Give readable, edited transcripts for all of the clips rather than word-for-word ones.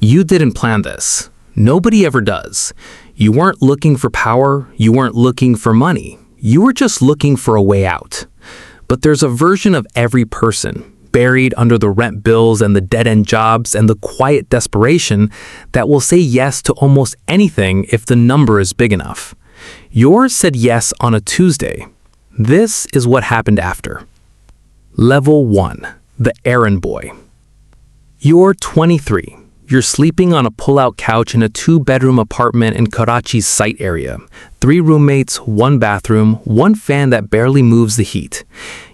You didn't plan this. Nobody ever does. You weren't looking for power, you weren't looking for money. You were just looking for a way out. But there's a version of every person, buried under the rent bills and the dead-end jobs and the quiet desperation, that will say yes to almost anything if the number is big enough. Yours said yes on a Tuesday. This is what happened after. Level 1. The Errand Boy. You're 23. You're sleeping on a pull-out couch in a 2-bedroom apartment in Karachi's site area. 3 roommates, 1 bathroom, 1 fan that barely moves the heat.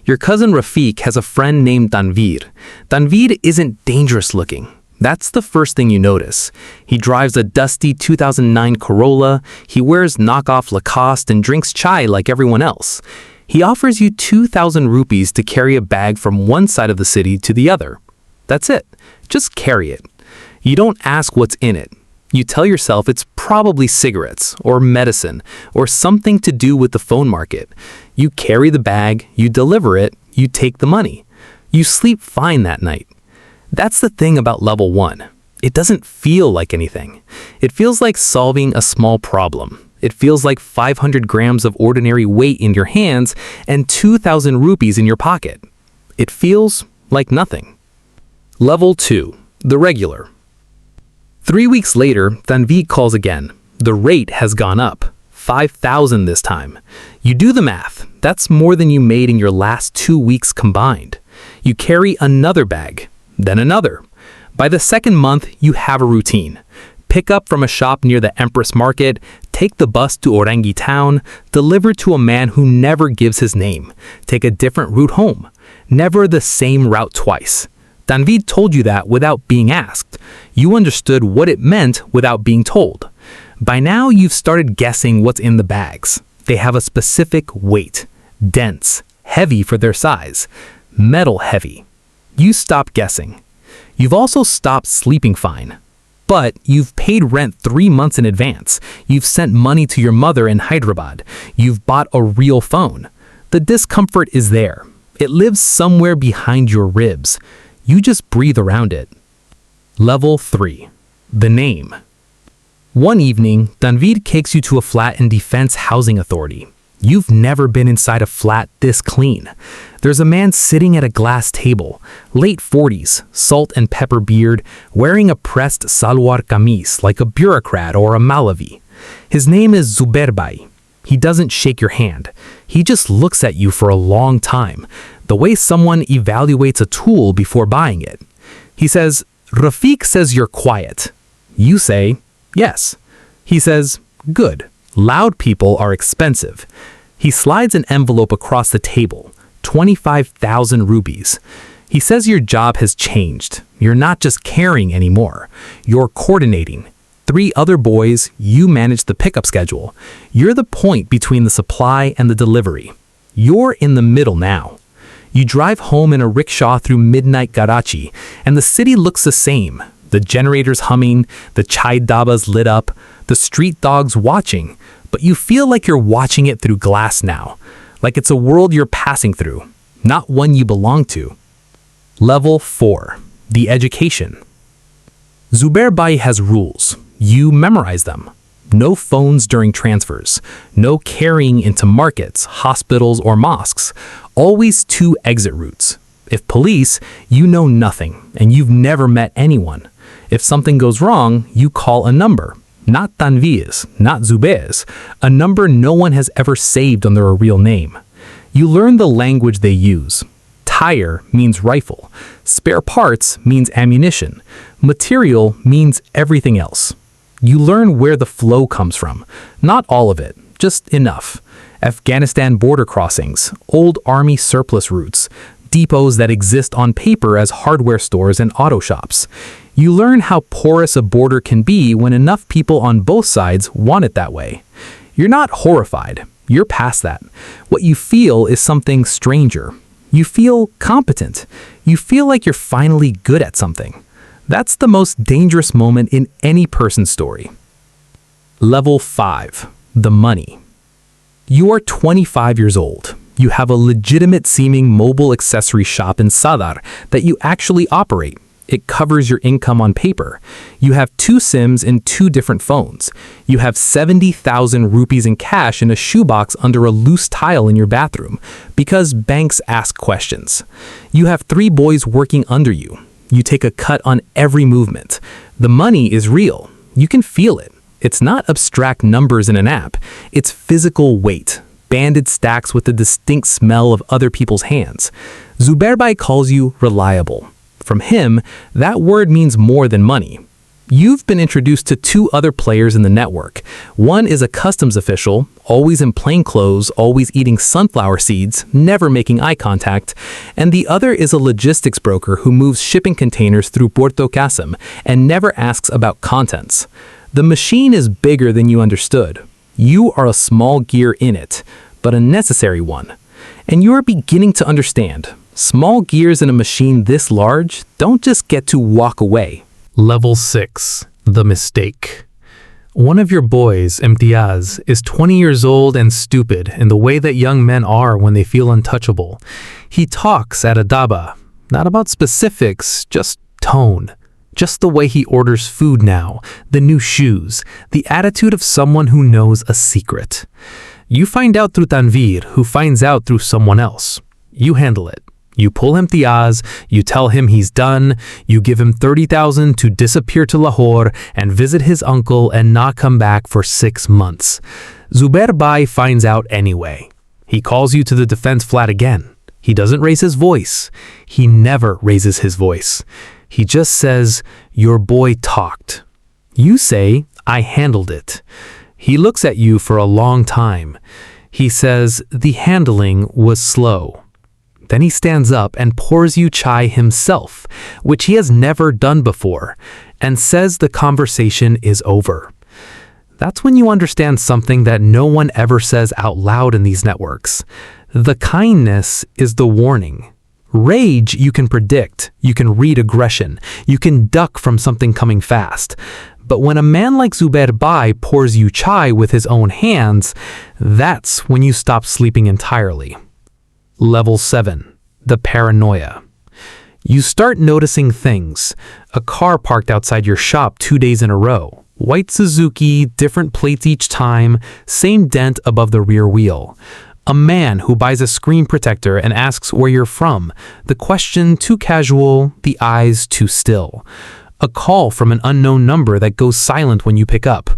Your cousin Rafiq has a friend named Tanveer. Tanveer isn't dangerous looking. That's the first thing you notice. He drives a dusty 2009 Corolla, he wears knockoff Lacoste and drinks chai like everyone else. He offers you 2,000 rupees to carry a bag from one side of the city to the other. That's it. Just carry it. You don't ask what's in it. You tell yourself it's probably cigarettes or medicine or something to do with the phone market. You carry the bag, you deliver it, you take the money. You sleep fine that night. That's the thing about level 1. It doesn't feel like anything. It feels like solving a small problem. It feels like 500 grams of ordinary weight in your hands and 2,000 rupees in your pocket. It feels like nothing. Level 2. The regular. 3 weeks later, Tanveer calls again. The rate has gone up. 5,000 this time. You do the math. That's more than you made in your last 2 weeks combined. You carry another bag, then another. By the 2nd month, you have a routine. Pick up from a shop near the Empress Market, take the bus to Orangi town, deliver to a man who never gives his name, take a different route home. Never the same route twice. Tanveer told you that without being asked. You understood what it meant without being told. By now, you've started guessing what's in the bags. They have a specific weight. Dense, heavy for their size, metal heavy. You stop guessing. You've also stopped sleeping fine. But you've paid rent 3 months in advance. You've sent money to your mother in Hyderabad. You've bought a real phone. The discomfort is there. It lives somewhere behind your ribs. You just breathe around it. Level 3. The name. One evening, Tanveer takes you to a flat in Defense Housing Authority. You've never been inside a flat this clean. There's a man sitting at a glass table, late 40s, salt and pepper beard, wearing a pressed salwar kameez like a bureaucrat or a Malavi. His name is Zubair Bhai. He doesn't shake your hand. He just looks at you for a long time, the way someone evaluates a tool before buying it. He says, "Rafiq says you're quiet." You say, "Yes." He says, "Good. Loud people are expensive." He slides an envelope across the table, 25,000 rupees. He says your job has changed. You're not just carrying anymore. You're coordinating. 3 other boys, you manage the pickup schedule. You're the point between the supply and the delivery. You're in the middle now. You drive home in a rickshaw through midnight Karachi, and the city looks the same. The generators humming, the chai dabas lit up, the street dogs watching, but you feel like you're watching it through glass now, like it's a world you're passing through, not one you belong to. Level 4. The education. Zubair Bhai has rules. You memorize them. No phones during transfers. No carrying into markets, hospitals, or mosques. Always 2 exit routes. If police, you know nothing, and you've never met anyone. If something goes wrong, you call a number. Not Tanveer's, not Zubair's. A number no one has ever saved under a real name. You learn the language they use. Tire means rifle. Spare parts means ammunition. Material means everything else. You learn where the flow comes from. Not all of it, just enough. Afghanistan border crossings, old army surplus routes, depots that exist on paper as hardware stores and auto shops. You learn how porous a border can be when enough people on both sides want it that way. You're not horrified. You're past that. What you feel is something stranger. You feel competent. You feel like you're finally good at something. That's the most dangerous moment in any person's story. Level 5. The money. You are 25 years old. You have a legitimate seeming mobile accessory shop in Sadar that you actually operate. It covers your income on paper. You have 2 SIMs in 2 different phones. You have 70,000 rupees in cash in a shoebox under a loose tile in your bathroom, because banks ask questions. You have 3 boys working under you. You take a cut on every movement. The money is real. You can feel it. It's not abstract numbers in an app. It's physical weight, banded stacks with the distinct smell of other people's hands. Zubair Bhai calls you reliable. From him, that word means more than money. You've been introduced to 2 other players in the network. One is a customs official, always in plain clothes, always eating sunflower seeds, never making eye contact, and the other is a logistics broker who moves shipping containers through Puerto Qasim and never asks about contents. The machine is bigger than you understood. You are a small gear in it, but a necessary one. And you are beginning to understand. Small gears in a machine this large don't just get to walk away. Level 6. The Mistake. One of your boys, Imtiaz, is 20 years old and stupid in the way that young men are when they feel untouchable. He talks at a daba, not about specifics, just tone. Just the way he orders food now, the new shoes, the attitude of someone who knows a secret. You find out through Tanveer, who finds out through someone else. You handle it. You pull Imtiaz, you tell him he's done, you give him 30,000 to disappear to Lahore and visit his uncle and not come back for 6 months. Zubair Bhai finds out anyway. He calls you to the defense flat again. He doesn't raise his voice. He never raises his voice. He just says, "Your boy talked." You say, "I handled it." He looks at you for a long time. He says, "The handling was slow." Then he stands up and pours you chai himself, which he has never done before, and says the conversation is over. That's when you understand something that no one ever says out loud in these networks. The kindness is the warning. Rage you can predict, you can read aggression, you can duck from something coming fast. But when a man like Zubair Bhai pours you chai with his own hands, that's when you stop sleeping entirely. Level 7. The Paranoia. You start noticing things. A car parked outside your shop 2 days in a row. White Suzuki, different plates each time, same dent above the rear wheel. A man who buys a screen protector and asks where you're from. The question too casual, the eyes too still. A call from an unknown number that goes silent when you pick up.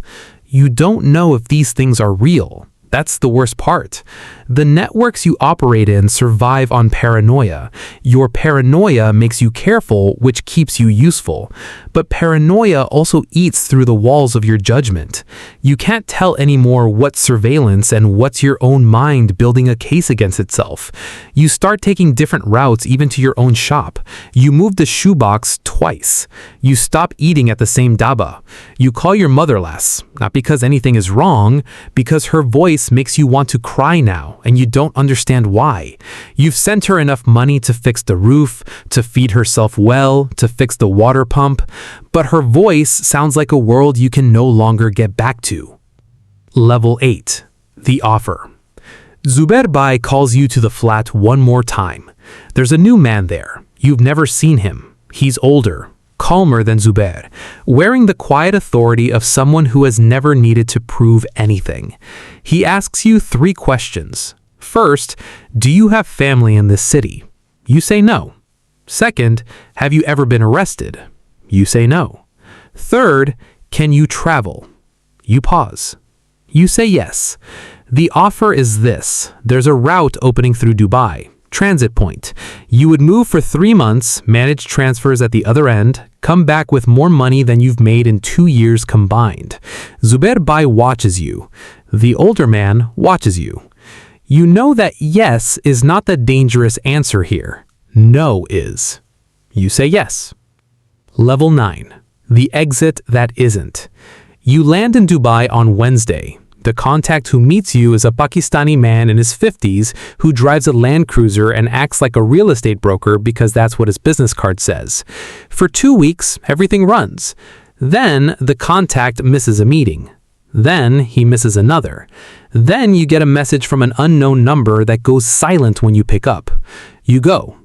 You don't know if these things are real. That's the worst part. The networks you operate in survive on paranoia. Your paranoia makes you careful, which keeps you useful. But paranoia also eats through the walls of your judgment. You can't tell anymore what's surveillance and what's your own mind building a case against itself. You start taking different routes even to your own shop. You move the shoebox twice. You stop eating at the same daba. You call your mother less, not because anything is wrong, because her voice makes you want to cry now, and you don't understand why. You've sent her enough money to fix the roof, to feed herself well, to fix the water pump, but her voice sounds like a world you can no longer get back to. Level 8. The Offer. Zubair Bhai calls you to the flat one more time. There's a new man there. You've never seen him. He's older, calmer than Zubair, wearing the quiet authority of someone who has never needed to prove anything. He asks you 3 questions. First, do you have family in this city? You say no. Second, have you ever been arrested? You say no. Third, can you travel? You pause. You say yes. The offer is this. There's a route opening through Dubai. Transit point. You would move for 3 months, manage transfers at the other end, come back with more money than you've made in 2 years combined. Zubair Bhai watches you. The older man watches you. You know that yes is not the dangerous answer here. No is. You say yes. Level 9. The Exit That Isn't. You land in Dubai on Wednesday. The contact who meets you is a Pakistani man in his 50s who drives a Land Cruiser and acts like a real estate broker because that's what his business card says. For 2 weeks, everything runs. Then the contact misses a meeting. Then he misses another. Then you get a message from an unknown number that goes silent when you pick up. You go.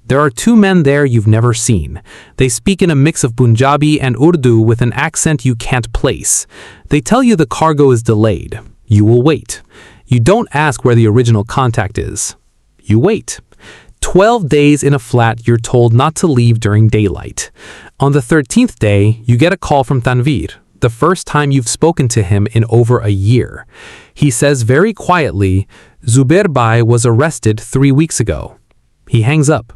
There are two men there you've never seen. They speak in a mix of Punjabi and Urdu with an accent you can't place. They tell you the cargo is delayed. You will wait. You don't ask where the original contact is. You wait. 12 days in a flat you're told not to leave during daylight. On the 13th day, you get a call from Tanvir, the first time you've spoken to him in over a year. He says very quietly, Zubair Bhai was arrested 3 weeks ago. He hangs up.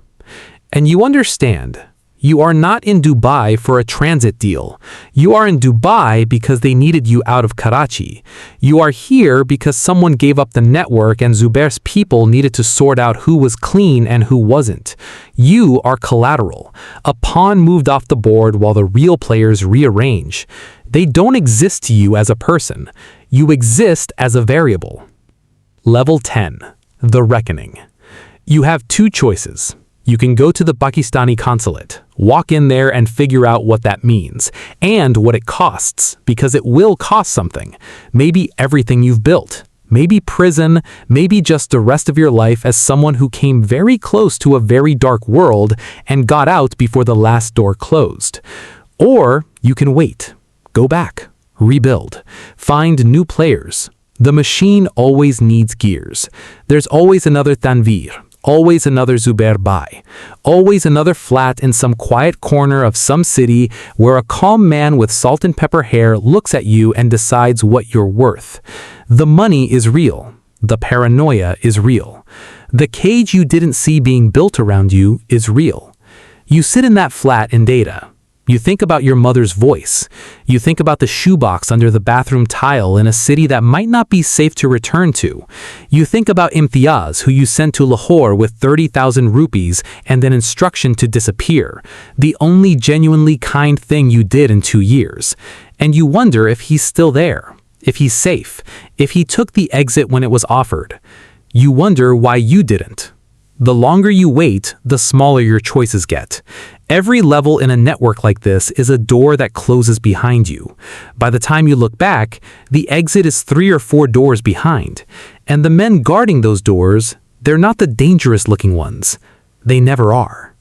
And you understand, you are not in Dubai for a transit deal. You are in Dubai because they needed you out of Karachi. You are here because someone gave up the network and Zubair's people needed to sort out who was clean and who wasn't. You are collateral, a pawn moved off the board while the real players rearrange. They don't exist to you as a person. You exist as a variable. Level 10. The Reckoning. You have two choices. You can go to the Pakistani consulate, walk in there and figure out what that means, and what it costs, because it will cost something. Maybe everything you've built. Maybe prison, maybe just the rest of your life as someone who came very close to a very dark world and got out before the last door closed. Or you can wait, go back, rebuild, find new players. The machine always needs gears. There's always another Tanvir. Always another Zubair Bhai. Always another flat in some quiet corner of some city where a calm man with salt and pepper hair looks at you and decides what you're worth. The money is real. The paranoia is real. The cage you didn't see being built around you is real. You sit in that flat in Data. You think about your mother's voice. You think about the shoebox under the bathroom tile in a city that might not be safe to return to. You think about Imtiaz, who you sent to Lahore with 30,000 rupees and an instruction to disappear, the only genuinely kind thing you did in 2 years. And you wonder if he's still there, if he's safe, if he took the exit when it was offered. You wonder why you didn't. The longer you wait, the smaller your choices get. Every level in a network like this is a door that closes behind you. By the time you look back, the exit is 3 or 4 doors behind. And the men guarding those doors, they're not the dangerous looking ones. They never are.